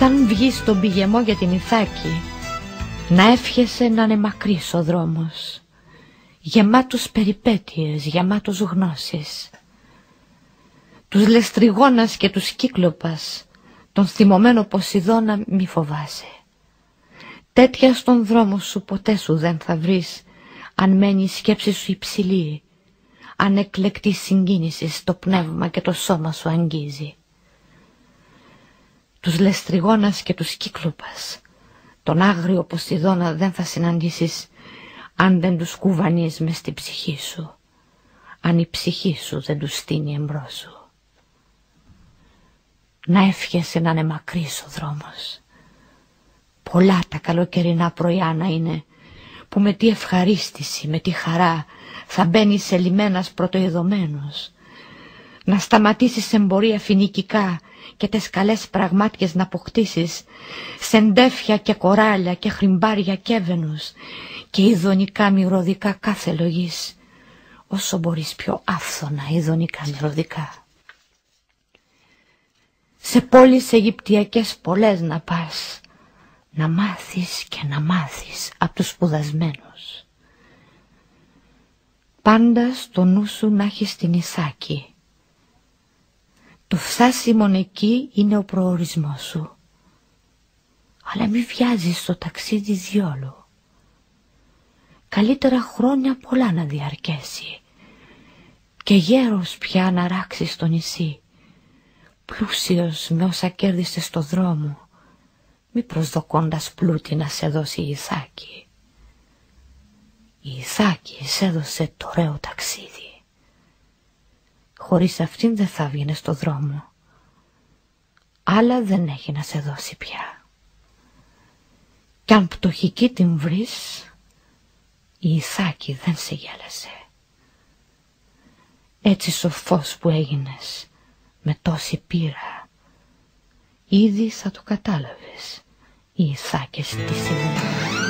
Όταν βγεις στον πηγεμό για την Ιθάκη, να εύχεσαι να είναι μακρύς ο δρόμος, γεμάτος περιπέτειες, γεμάτος γνώσεις. Τους Λεστριγόνας και τους Κύκλοπας, τον θυμωμένο Ποσειδώνα μη φοβάσαι. Τέτοια στον δρόμο σου ποτέ σου δεν θα βρεις, αν μένει η σκέψη σου υψηλή, αν εκλεκτή συγκίνηση στο πνεύμα και το σώμα σου αγγίζει. Τους Λεστριγόνας και τους Κύκλοπας, τον άγριο Ποσειδώνα δεν θα συναντήσεις, αν δεν τους κουβανείς μες στην ψυχή σου, αν η ψυχή σου δεν τους στείνει εμπρός σου. Να εύχεσαι να είναι μακρύς ο δρόμος. Πολλά τα καλοκαιρινά πρωιά να είναι, που με τι ευχαρίστηση, με τι χαρά θα μπαίνεις σε λιμένας πρωτοειδωμένος, να σταματήσεις εμπορία φοινικικά και τες καλές πραγμάτιες να αποκτήσεις, σεντέφια και κοράλια και χρυμπάρια και έβαινους και ειδονικά μυρωδικά κάθε λογής, όσο μπορείς πιο άφθονα ειδονικά μυρωδικά. Σε πόλεις Αιγυπτιακές πολλές να πας, να μάθεις και να μάθεις από τους σπουδασμένους. Πάντα στο νου σου να έχεις την Ιθάκη. Το φτάσιμον εκεί είναι ο προορισμός σου. Αλλά μη βιάζεις στο ταξίδι διόλου. Καλύτερα χρόνια πολλά να διαρκέσει και γέρος πια να ράξεις στο νησί, πλούσιος με όσα κέρδισε στο δρόμο, μη προσδοκώντας πλούτη να σε δώσει η Ιθάκη. Η Ιθάκη σε έδωσε το ωραίο ταξίδι. Χωρίς αυτήν δεν θα βγαίνε στο δρόμο. Άλλα δεν έχει να σε δώσει πια. Κι αν πτωχική την βρεις, η Ιθάκη δεν σε γέλασε. Έτσι σοφός που έγινες, με τόση πείρα, ήδη θα το κατάλαβες, οι Ιθάκες τι σημαίνουν.